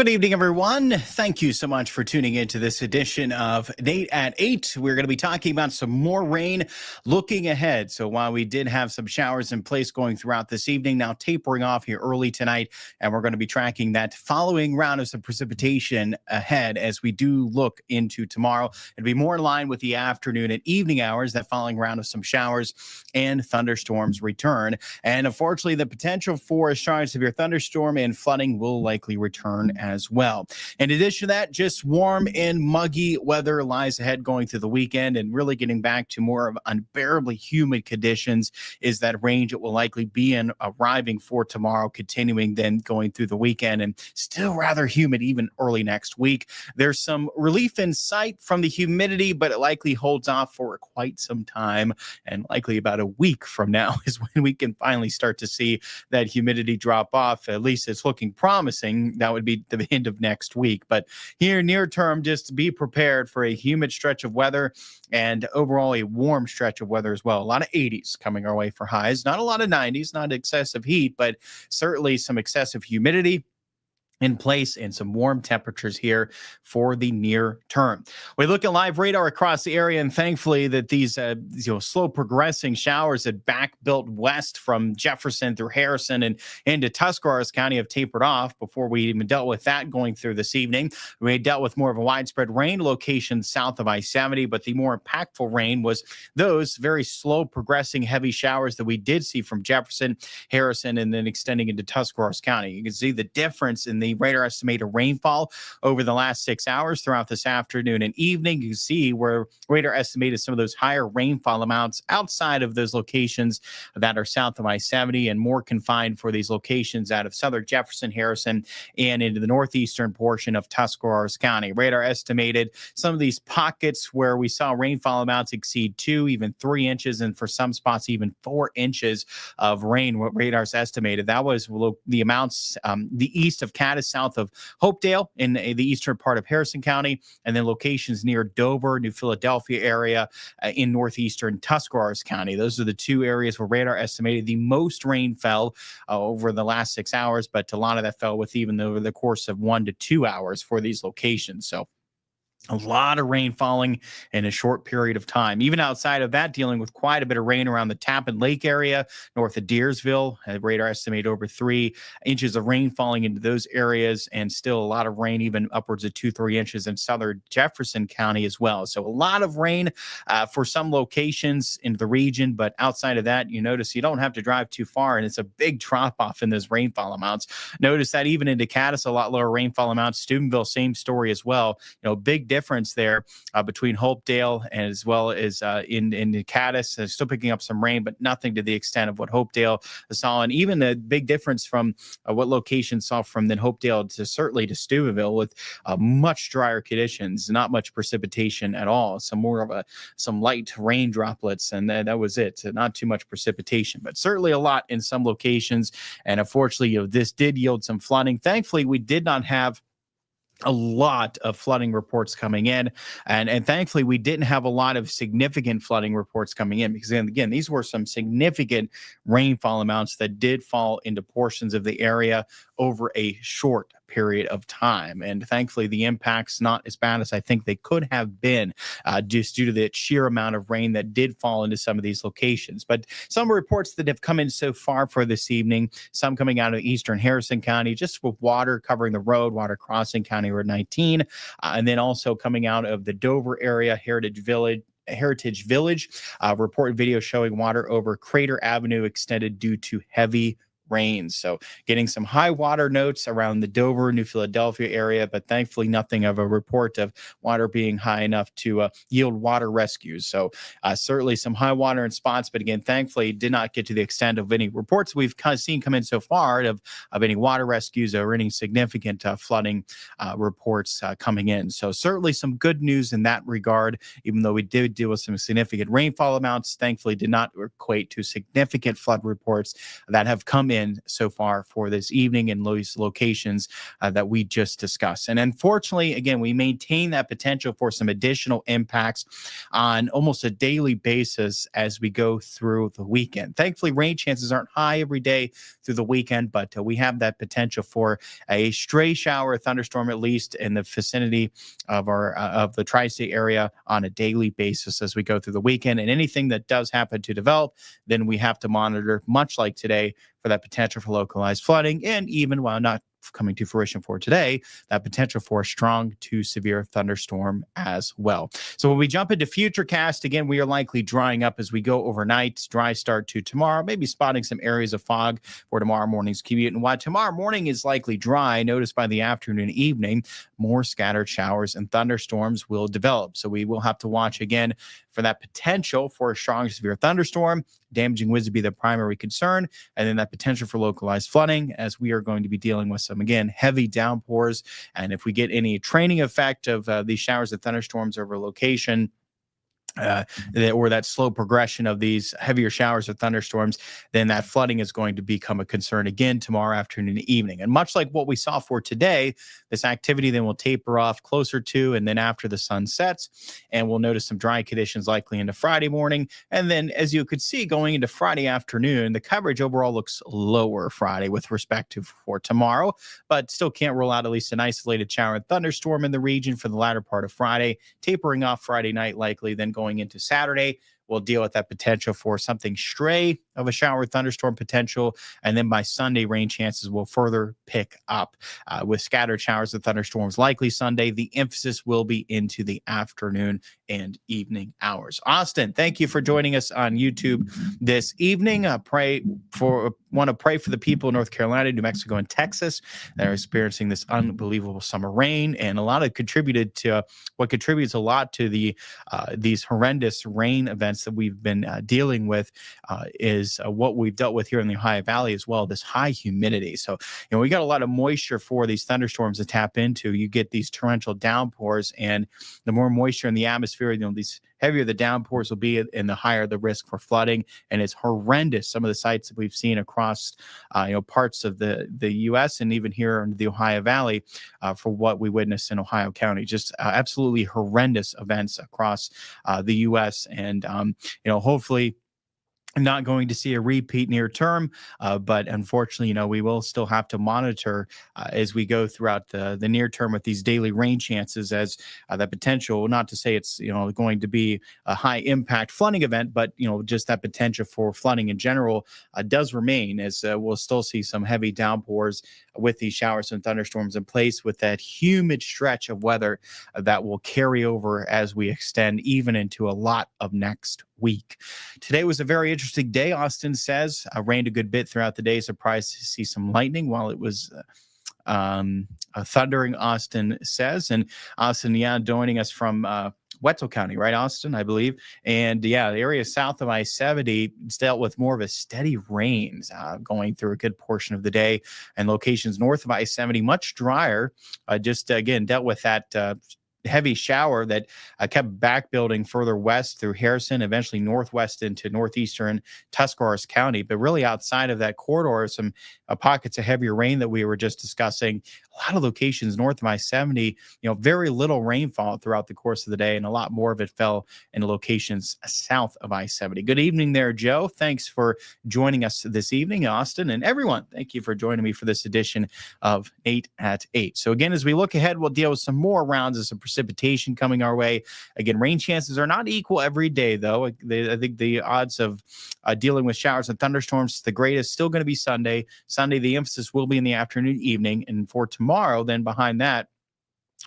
Good evening, everyone. Thank you so much for tuning into this edition of Nate at 8. We're going to be talking about some more rain looking ahead. So while we did have some showers in place going throughout this evening, now tapering off here early tonight, and we're going to be tracking that following round of some precipitation ahead as we do look into tomorrow. It'll be more in line with the afternoon and evening hours, that following round of some showers and thunderstorms return. And unfortunately, the potential for a strong severe thunderstorm and flooding will likely return as well. In addition to that, just warm and muggy weather lies ahead going through the weekend, and really getting back to more of unbearably humid conditions is that range it will likely be in arriving for tomorrow, continuing then going through the weekend, and still rather humid even early next week. There's some relief in sight from the humidity, but it likely holds off for quite some time, and likely about a week from now is when we can finally start to see that humidity drop off. At least it's looking promising. That would be the end of next week. But here near term, just be prepared for a humid stretch of weather and overall a warm stretch of weather as well. A lot of 80s coming our way for highs, not a lot of 90s, not excessive heat, but certainly some excessive humidity in place and some warm temperatures here for the near term. We look at live radar across the area, and thankfully that these slow progressing showers that back built west from Jefferson through Harrison and into Tuscarawas County have tapered off before we even dealt with that going through this evening. We dealt with more of a widespread rain location south of I-70, but the more impactful rain was those very slow progressing heavy showers that we did see from Jefferson, Harrison, and then extending into Tuscarawas County. You can see the difference in the radar estimated rainfall over the last 6 hours throughout this afternoon and evening. You can see where radar estimated some of those higher rainfall amounts outside of those locations that are south of I-70, and more confined for these locations out of southern Jefferson, Harrison, and into the northeastern portion of Tuscarawas County. Radar estimated some of these pockets where we saw rainfall amounts exceed 2, even 3 inches, and for some spots even 4 inches of rain. What radar's estimated, that was the amounts the east of Caddis, south of Hopedale in the eastern part of Harrison County, and then locations near Dover, New Philadelphia area in northeastern Tuscarawas County. Those are the two areas where radar estimated the most rain fell over the last 6 hours, but a lot of that fell with even over the course of 1 to 2 hours for these locations. So a lot of rain falling in a short period of time. Even outside of that, dealing with quite a bit of rain around the Tappan Lake area, north of Deersville. Radar estimate over 3 inches of rain falling into those areas, and still a lot of rain, even upwards of 2-3 inches in southern Jefferson County as well. So a lot of rain for some locations in the region, but outside of that, you notice you don't have to drive too far, and it's a big drop off in those rainfall amounts. Notice that even into Caddis, a lot lower rainfall amounts. Steubenville, same story as well. Big difference there between Hopedale and as well as in Caddis. Still picking up some rain, but nothing to the extent of what Hopedale saw. And even a big difference from what location saw from then Hopedale to certainly to Steubenville, with much drier conditions, not much precipitation at all. Some light rain droplets, and that was it. So not too much precipitation, but certainly a lot in some locations. And unfortunately, this did yield some flooding. Thankfully, we did not have a lot of flooding reports coming in, and thankfully we didn't have a lot of significant flooding reports coming in, because again, these were some significant rainfall amounts that did fall into portions of the area over a short period of time. And thankfully the impacts not as bad as I think they could have been, just due to the sheer amount of rain that did fall into some of these locations. But some reports that have come in so far for this evening, some coming out of eastern Harrison County, just with water covering the road, water crossing County Road 19, and then also coming out of the Dover area, Heritage Village, report video showing water over Crater Avenue extended due to heavy rains. So getting some high water notes around the Dover, New Philadelphia area, but thankfully nothing of a report of water being high enough to yield water rescues. So certainly some high water in spots, but again, thankfully did not get to the extent of any reports we've kind of seen come in so far of any water rescues or any significant flooding reports coming in. So certainly some good news in that regard, even though we did deal with some significant rainfall amounts, thankfully did not equate to significant flood reports that have come in in so far for this evening in those locations that we just discussed. And unfortunately, again, we maintain that potential for some additional impacts on almost a daily basis as we go through the weekend. Thankfully, rain chances aren't high every day through the weekend, but we have that potential for a stray shower, thunderstorm, at least in the vicinity of our of the tri-state area on a daily basis as we go through the weekend. And anything that does happen to develop, then we have to monitor, much like today, for that potential for localized flooding, and even while not coming to fruition for today, that potential for a strong to severe thunderstorm as well. So when we jump into futurecast, again, we are likely drying up as we go overnight. Dry start to tomorrow, maybe spotting some areas of fog for tomorrow morning's commute. And while tomorrow morning is likely dry, notice by the afternoon and evening, more scattered showers and thunderstorms will develop. So we will have to watch again for that potential for a strong severe thunderstorm. Damaging winds would be the primary concern, and then that potential for localized flooding, as we are going to be dealing with some, again, heavy downpours. And if we get any training effect of these showers and thunderstorms over location, or that slow progression of these heavier showers or thunderstorms, then that flooding is going to become a concern again tomorrow afternoon and evening. And much like what we saw for today, this activity then will taper off closer to and then after the sun sets, and we'll notice some dry conditions likely into Friday morning. And then, as you could see, going into Friday afternoon, the coverage overall looks lower Friday with respect to for tomorrow, but still can't rule out at least an isolated shower and thunderstorm in the region for the latter part of Friday, tapering off Friday night likely, then going into Saturday. We'll deal with that potential for something stray of a shower thunderstorm potential. And then by Sunday, rain chances will further pick up with scattered showers and thunderstorms likely Sunday. The emphasis will be into the afternoon and evening hours. Austin, thank you for joining us on YouTube this evening. Want to pray for the people in North Carolina, New Mexico, and Texas that are experiencing this unbelievable summer rain. And a lot of contributes a lot to the these horrendous rain events that we've been dealing with is what we've dealt with here in the Ohio Valley as well, this high humidity. So, we got a lot of moisture for these thunderstorms to tap into. You get these torrential downpours, and the more moisture in the atmosphere, these heavier the downpours will be, and the higher the risk for flooding. And it's horrendous. Some of the sites that we've seen across, parts of the U.S. and even here in the Ohio Valley for what we witnessed in Ohio County, just absolutely horrendous events across the U.S. And, hopefully not going to see a repeat near term, but unfortunately, we will still have to monitor as we go throughout the near term with these daily rain chances, as that potential, not to say it's, going to be a high impact flooding event, but, just that potential for flooding in general does remain, as we'll still see some heavy downpours with these showers and thunderstorms in place, with that humid stretch of weather that will carry over as we extend even into a lot of next week. Today was a very interesting day, Austin says. Rained a good bit throughout the day. Surprised to see some lightning while it was thundering, Austin says. And Austin, joining us from Wetzel County, right, Austin, I believe. And the area south of I-70 dealt with more of a steady rains going through a good portion of the day, and locations north of I-70 much drier. Again, dealt with that heavy shower that kept back building further west through Harrison, eventually northwest into northeastern Tuscarawas County. But really outside of that corridor, some pockets of heavier rain that we were just discussing. A lot of locations north of I-70, very little rainfall throughout the course of the day, and a lot more of it fell in locations south of I-70. Good evening there, Joe. Thanks for joining us this evening, Austin, and everyone. Thank you for joining me for this edition of 8 at 8. So again, as we look ahead, we'll deal with some more rounds of some precipitation coming our way. Again, rain chances are not equal every day, though. I think the odds of dealing with showers and thunderstorms, the greatest still going to be Sunday. Sunday, the emphasis will be in the afternoon, evening, and for tomorrow, then behind that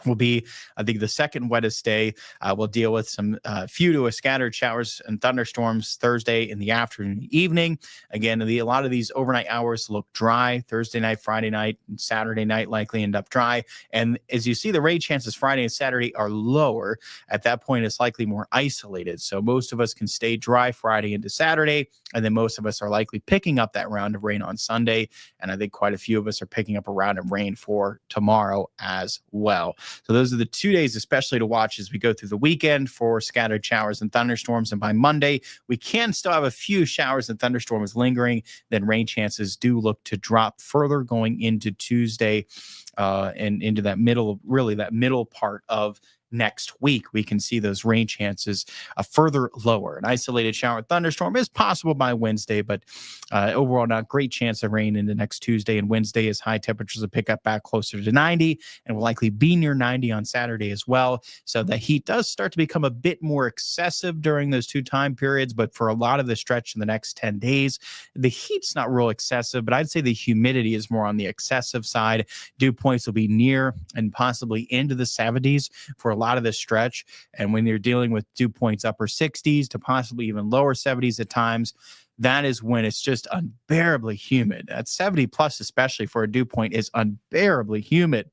will be, I think, the second wettest day. We'll deal with some few to a scattered showers and thunderstorms Thursday in the afternoon, evening. Again, a lot of these overnight hours look dry. Thursday night, Friday night, and Saturday night likely end up dry. And as you see, the rain chances Friday and Saturday are lower. At that point, it's likely more isolated. So most of us can stay dry Friday into Saturday, and then most of us are likely picking up that round of rain on Sunday. And I think quite a few of us are picking up a round of rain for tomorrow as well. So those are the 2 days, especially to watch as we go through the weekend for scattered showers and thunderstorms. And by Monday, we can still have a few showers and thunderstorms lingering. Then rain chances do look to drop further going into Tuesday and into that middle part of next week. We can see those rain chances further lower. An isolated shower and thunderstorm is possible by Wednesday, but overall, not great chance of rain into next Tuesday and Wednesday as high temperatures will pick up back closer to 90 and will likely be near 90 on Saturday as well. So the heat does start to become a bit more excessive during those two time periods, but for a lot of the stretch in the next 10 days, the heat's not real excessive, but I'd say the humidity is more on the excessive side. Dew points will be near and possibly into the 70s for a lot of this stretch. And when you're dealing with dew points upper 60s to possibly even lower 70s at times, that is when it's just unbearably humid. At 70 plus, especially for a dew point, is unbearably humid.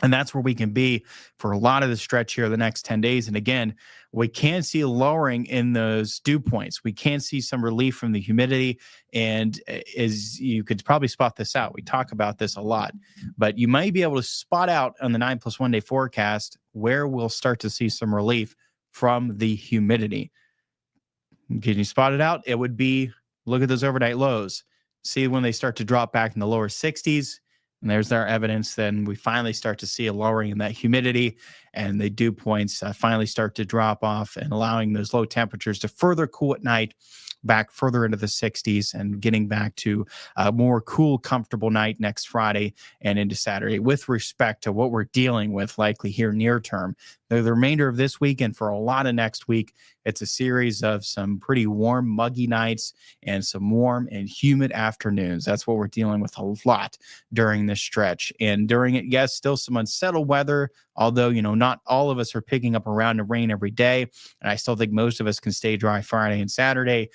And that's where we can be for a lot of the stretch here the next 10 days. And again, we can see a lowering in those dew points. We can see some relief from the humidity. And as you could probably spot this out, we talk about this a lot, but you might be able to spot out on the 9+1 day forecast where we'll start to see some relief from the humidity. Can you spot it out? It would be, look at those overnight lows. See when they start to drop back in the lower 60s. And there's our evidence. Then we finally start to see a lowering in that humidity, and the dew points finally start to drop off and allowing those low temperatures to further cool at night back further into the 60s and getting back to a more cool, comfortable night next Friday and into Saturday with respect to what we're dealing with likely here near term. The remainder of this week and for a lot of next week, it's a series of some pretty warm, muggy nights and some warm and humid afternoons. That's what we're dealing with a lot during this stretch. And during it, yes, still some unsettled weather, although, not all of us are picking up a round of rain every day. And I still think most of us can stay dry Friday and Saturday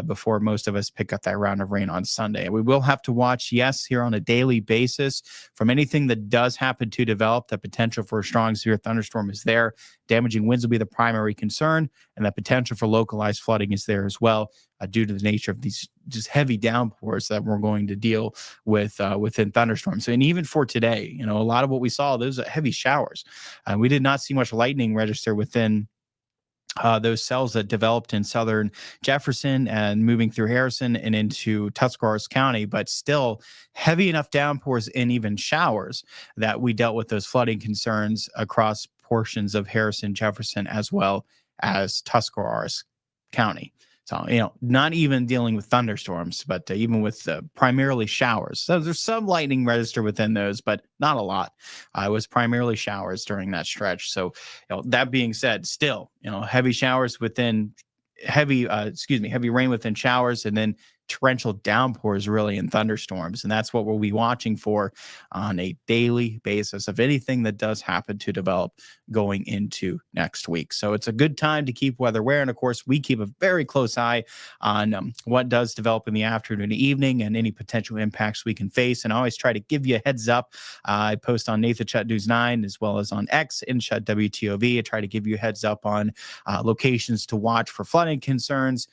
before most of us pick up that round of rain on Sunday. We will have to watch, yes, here on a daily basis from anything that does happen to develop. The potential for a strong severe thunderstorm is there. Damaging winds will be the primary concern, and the potential for localized flooding is there as well due to the nature of these just heavy downpours that we're going to deal with within thunderstorms. And even for today, a lot of what we saw, those are heavy showers. We did not see much lightning register within those cells that developed in southern Jefferson and moving through Harrison and into Tuscarawas County, but still heavy enough downpours and even showers that we dealt with those flooding concerns across portions of Harrison, Jefferson, as well as Tuscarawas County. So, not even dealing with thunderstorms, but even with primarily showers. So there's some lightning register within those, but not a lot. It was primarily showers during that stretch. So, that being said, still, heavy showers within heavy rain within showers, and then torrential downpours really in thunderstorms. And that's what we'll be watching for on a daily basis of anything that does happen to develop going into next week. So it's a good time to keep weather aware. And of course, we keep a very close eye on what does develop in the afternoon and evening and any potential impacts we can face. And I always try to give you a heads up. I post on Nathan Shutt News 9 as well as on X in Shutt WTOV. I try to give you a heads up on locations to watch for flooding concerns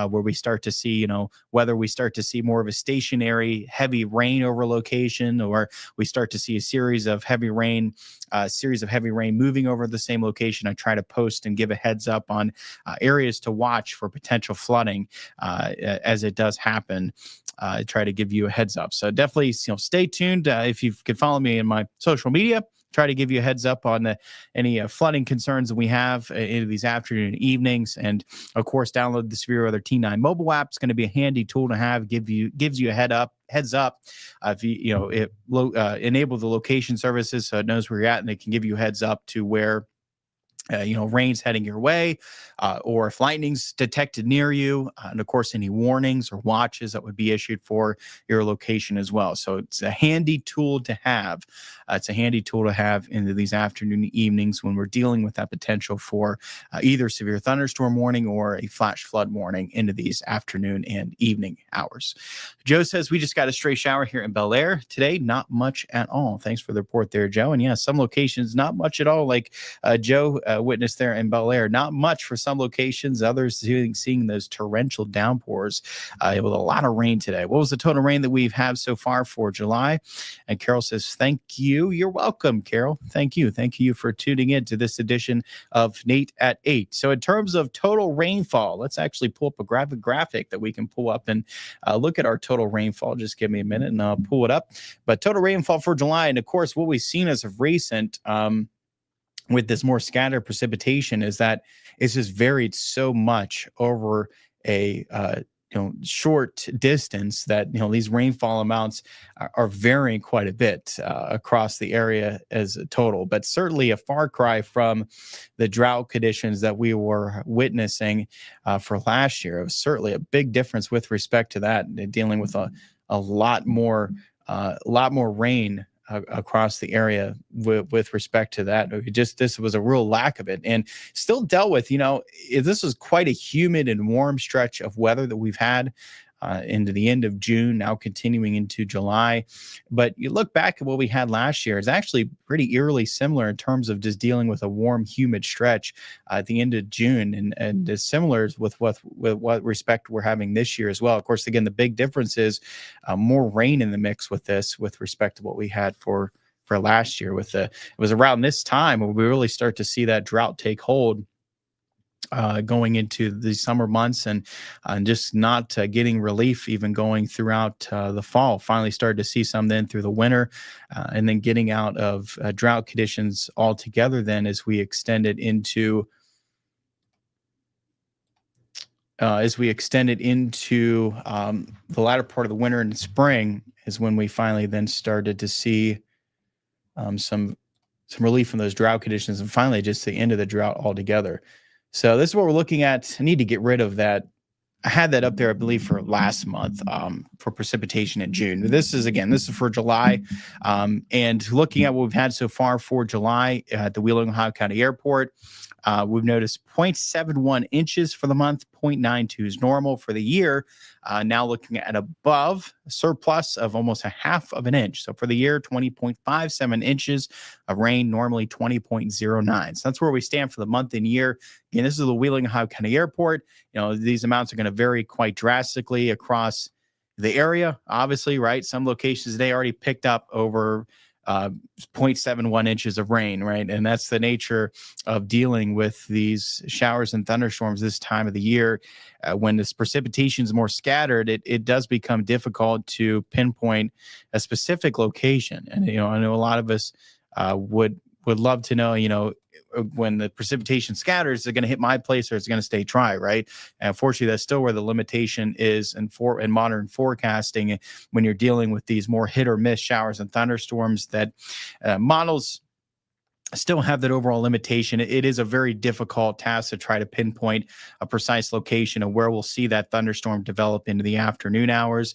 where we start to see, whether we start to see more of a stationary heavy rain over location, or we start to see a series of heavy rain moving over the same location. I try to post and give a heads up on areas to watch for potential flooding as it does happen. I try to give you a heads up. So definitely, stay tuned. If you can follow me in my social media, try to give you a heads up on any flooding concerns that we have into these afternoon and evenings. And of course, download the Severe Weather T9 mobile app. It's going to be a handy tool to have. Gives you a heads up if enable the location services so it knows where you're at, and it can give you a heads up to where rain's heading your way, or if lightning's detected near you, and of course, any warnings or watches that would be issued for your location as well. So it's a handy tool to have. It's a handy tool to have into these afternoon evenings when we're dealing with that potential for either severe thunderstorm warning or a flash flood warning into these afternoon and evening hours. Joe says, we just got a stray shower here in Bel Air today. Not much at all. Thanks for the report there, Joe. And yeah, some locations, not much at all. Like Joe witnessed there in Bel Air. Not much for some locations, others seeing those torrential downpours with a lot of rain today. What was the total rain that we've had so far for July? And Carol says, thank you. You're welcome, Carol. Thank you. Thank you for tuning in to this edition of Nate at 8. So in terms of total rainfall, let's actually pull up a graphic that we can pull up and look at our total rainfall. Just give me a minute and I'll pull it up. But total rainfall for July, and of course, what we've seen as of recent with this more scattered precipitation is that it's just varied so much over a short distance that these rainfall amounts are varying quite a bit across the area as a total, but certainly a far cry from the drought conditions that we were witnessing for last year. It was certainly a big difference with respect to that, dealing with a lot more rain across the area with respect to that. This was a real lack of it, and still dealt with. This was quite a humid and warm stretch of weather that we've had into the end of June, now continuing into July. But you look back at what we had last year, it's actually pretty eerily similar in terms of just dealing with a warm, humid stretch at the end of June, and is similar with what respect we're having this year as well. Of course, again, the big difference is more rain in the mix with this, with respect to what we had for last year. It was around this time where we really start to see that drought take hold, going into the summer months, and just not getting relief even going throughout the fall. Finally started to see some then through the winter, and then getting out of drought conditions altogether then as we extended into the latter part of the winter and spring is when we finally then started to see some relief from those drought conditions, and finally just the end of the drought altogether. So this is what we're looking at. I need to get rid of that. I had that up there, I believe, for last month for precipitation in June. This is for July. And looking at what we've had so far for July at the Wheeling, Ohio County Airport, we've noticed 0.71 inches for the month, 0.92 is normal for the year. Now looking at above a surplus of almost a half of an inch. So for the year, 20.57 inches of rain, normally 20.09. So that's where we stand for the month and year. Again, this is the Wheeling, Ohio County Airport. These amounts are going to vary quite drastically across the area, obviously, right? Some locations, they already picked up over 0.71 inches of rain, right? And that's the nature of dealing with these showers and thunderstorms this time of the year. When this precipitation is more scattered, it does become difficult to pinpoint a specific location. And, I know a lot of us would love to know, when the precipitation scatters, is it going to hit my place or is it going to stay dry, right? And unfortunately, that's still where the limitation is in modern forecasting when you're dealing with these more hit or miss showers and thunderstorms that models still have that overall limitation. It is a very difficult task to try to pinpoint a precise location of where we'll see that thunderstorm develop into the afternoon hours.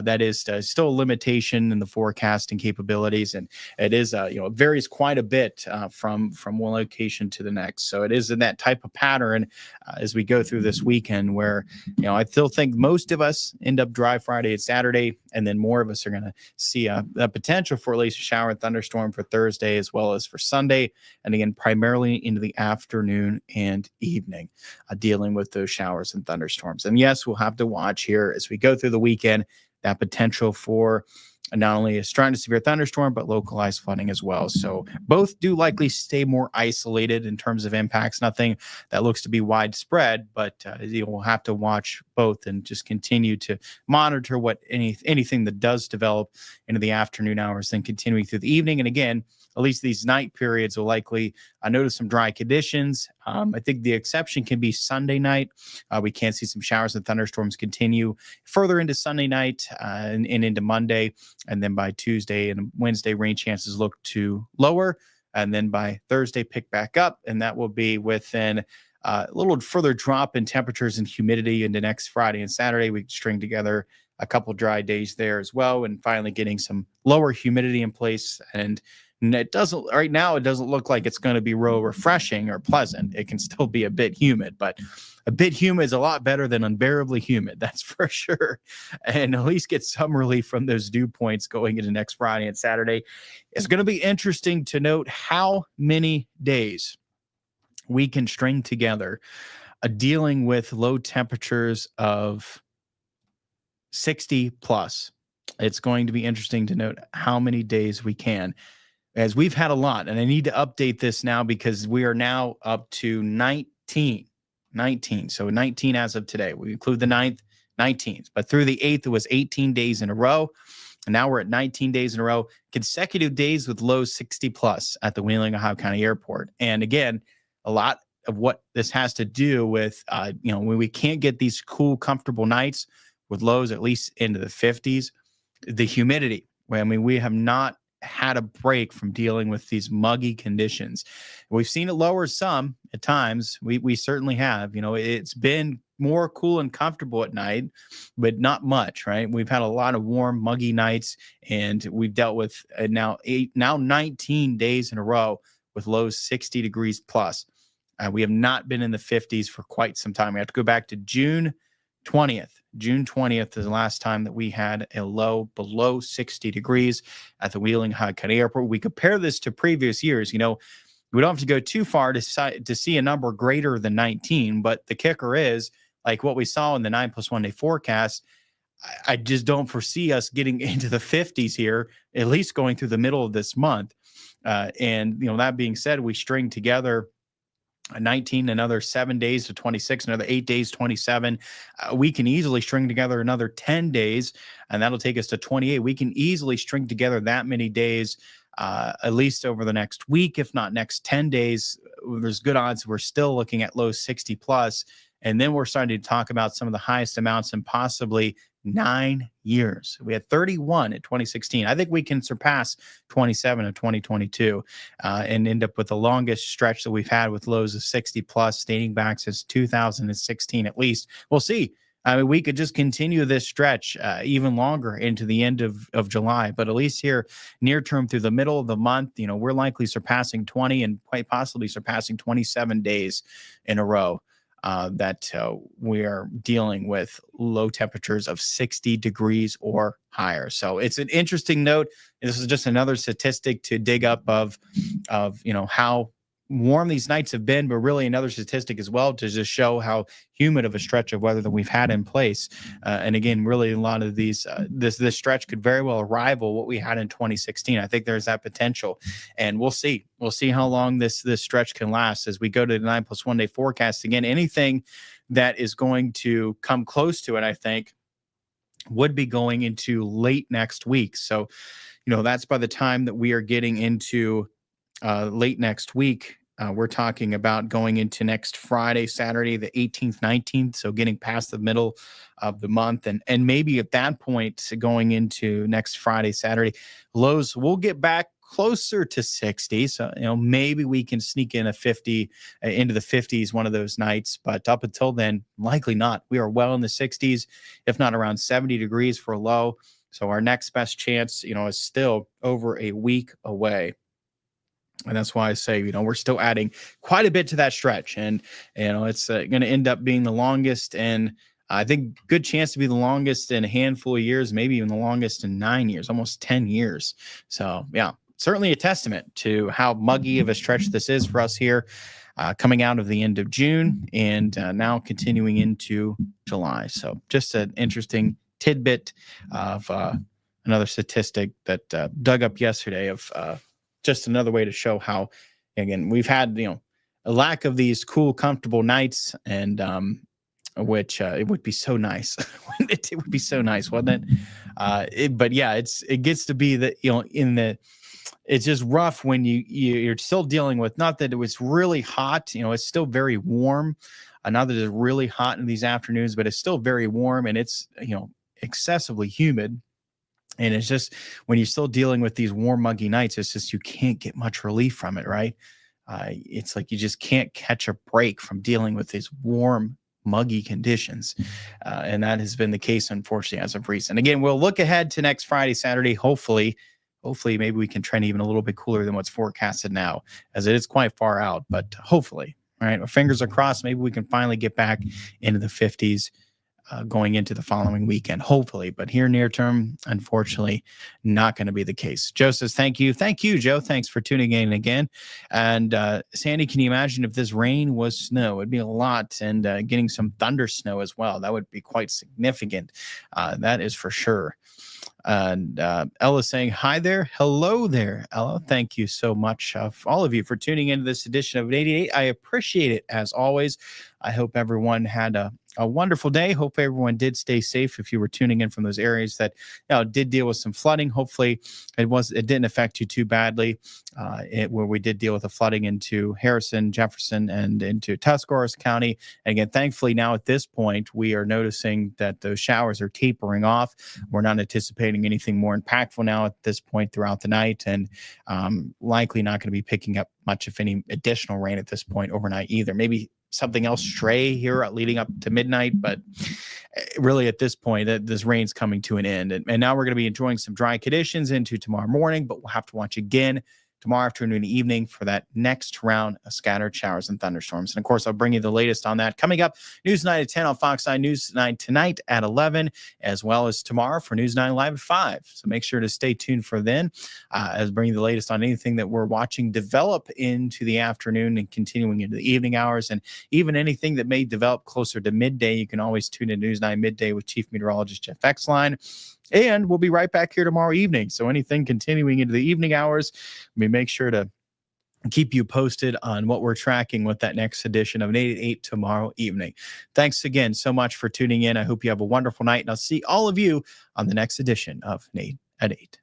That is still a limitation in the forecasting capabilities, and it is it varies quite a bit from one location to the next. So it is in that type of pattern as we go through this weekend, where I still think most of us end up dry Friday and Saturday, and then more of us are going to see a potential for at least a shower and thunderstorm for Thursday as well as for Sunday. And again, primarily into the afternoon and evening, dealing with those showers and thunderstorms. And yes, we'll have to watch here as we go through the weekend that potential for not only a strong to severe thunderstorm, but localized flooding as well. So both do likely stay more isolated in terms of impacts. Nothing that looks to be widespread, but we'll have to watch both and just continue to monitor what anything that does develop into the afternoon hours, then continuing through the evening. And again, at least these night periods will likely notice some dry conditions. I think the exception can be Sunday night. We can see some showers and thunderstorms continue further into Sunday night and into Monday. And then by Tuesday and Wednesday, rain chances look to lower. And then by Thursday, pick back up. And that will be within a little further drop in temperatures and humidity into next Friday and Saturday. We string together a couple dry days there as well. And finally getting some lower humidity in place. And it doesn't look like it's going to be real refreshing or pleasant. It can still be a bit humid, but a bit humid is a lot better than unbearably humid. That's for sure. And at least get some relief from those dew points going into next Friday and Saturday. It's going to be interesting to note how many days we can string together dealing with low temperatures of 60 plus. It's going to be interesting to note how many days we can, as we've had a lot. And I need to update this now because we are now up to 19. 19. So 19 as of today. We include the 9th, 19th. But through the 8th, it was 18 days in a row. And now we're at 19 days in a row, consecutive days with lows 60 plus at the Wheeling, Ohio County Airport. And again, a lot of what this has to do with, when we can't get these cool, comfortable nights with lows at least into the 50s, the humidity. I mean, we have not had a break from dealing with these muggy conditions. We've seen it lower some at times. We certainly have. It's been more cool and comfortable at night, but not much, right? We've had a lot of warm, muggy nights, and we've dealt with now 19 days in a row with lows 60 degrees plus. We have not been in the 50s for quite some time. We have to go back to June 20th. June 20th is the last time that we had a low below 60 degrees at the Wheeling, Ohio County Airport. We compare this to previous years. We don't have to go too far to see a number greater than 19, but the kicker is, like what we saw in the 9+1 day forecast, I just don't foresee us getting into the 50s here, at least going through the middle of this month. And that being said, we string together 19, another 7 days to 26, another 8 days, 27. We can easily string together another 10 days, and that'll take us to 28. We can easily string together that many days, at least over the next week, if not next 10 days. There's good odds we're still looking at low 60 plus. And then we're starting to talk about some of the highest amounts in possibly 9 years. We had 31 in 2016. I think we can surpass 27 in 2022 and end up with the longest stretch that we've had with lows of 60 plus, dating back since 2016 at least. We'll see. I mean, we could just continue this stretch even longer into the end of July, but at least here near term through the middle of the month, we're likely surpassing 20 and quite possibly surpassing 27 days in a row. That we are dealing with low temperatures of 60 degrees or higher. So it's an interesting note. This is just another statistic to dig up of how warm these nights have been, but really another statistic as well to just show how humid of a stretch of weather that we've had in place. And again, really a lot of these, this stretch could very well rival what we had in 2016. I think there's that potential, and we'll see. We'll see how long this stretch can last as we go to the 9+1 day forecast. Again, anything that is going to come close to it, I think, would be going into late next week. So, that's by the time that we are getting into late next week. We're talking about going into next Friday, Saturday, the 18th, 19th. So getting past the middle of the month. And maybe at that point, going into next Friday, Saturday, lows will get back closer to 60. So, maybe we can sneak in a 50 into the 50s one of those nights. But up until then, likely not. We are well in the 60s, if not around 70 degrees for a low. So our next best chance, is still over a week away. And that's why I say, we're still adding quite a bit to that stretch. And, it's going to end up being the longest. And I think good chance to be the longest in a handful of years, maybe even the longest in 9 years, almost 10 years. So, yeah, certainly a testament to how muggy of a stretch this is for us here, coming out of the end of June and now continuing into July. So just an interesting tidbit of another statistic that dug up yesterday of just another way to show how, again, we've had, a lack of these cool, comfortable nights, and which it would be so nice. It would be so nice, wouldn't it? But yeah, it gets to be that, it's just rough when you're still dealing with, not that it was really hot, it's still very warm. Not that it's really hot in these afternoons, but it's still very warm, and it's, excessively humid. And it's just, when you're still dealing with these warm, muggy nights, it's just, you can't get much relief from it, right? It's like you just can't catch a break from dealing with these warm, muggy conditions. And that has been the case, unfortunately, as of recent. Again, we'll look ahead to next Friday, Saturday. Hopefully, maybe we can trend even a little bit cooler than what's forecasted now, as it is quite far out, but hopefully. All right, our fingers are crossed. Maybe we can finally get back into the 50s. going into the following weekend, hopefully. But here near term, unfortunately, not going to be the case. Joe says, thank you. Thank you, Joe. Thanks for tuning in again. And Sandy, can you imagine if this rain was snow? It'd be a lot. And getting some thunder snow as well. That would be quite significant. That is for sure. And Ella saying, hi there. Hello there, Ella. Thank you so much, all of you, for tuning into this edition of 88. I appreciate it, as always. I hope everyone had a wonderful day. Hope everyone did stay safe if you were tuning in from those areas that did deal with some flooding. Hopefully it didn't affect you too badly, where we did deal with the flooding into Harrison, Jefferson, and into Tuscarawas County. And again, thankfully now at this point, we are noticing that those showers are tapering off. We're not anticipating anything more impactful now at this point throughout the night, and likely not going to be picking up much, if any, additional rain at this point overnight either. Maybe something else stray here leading up to midnight, but really at this point, this rain's coming to an end. And now we're going to be enjoying some dry conditions into tomorrow morning, but we'll have to watch again tomorrow afternoon and evening for that next round of scattered showers and thunderstorms. And of course, I'll bring you the latest on that coming up. News 9 at 10 on Fox 9, News 9 tonight at 11, as well as tomorrow for News 9 Live at 5. So make sure to stay tuned for then, as bringing the latest on anything that we're watching develop into the afternoon and continuing into the evening hours. And even anything that may develop closer to midday, you can always tune in News 9 Midday with Chief Meteorologist Jeff Exline. And we'll be right back here tomorrow evening. So anything continuing into the evening hours, we make sure to keep you posted on what we're tracking with that next edition of Nate at 8 tomorrow evening. Thanks again so much for tuning in. I hope you have a wonderful night, and I'll see all of you on the next edition of Nate at 8.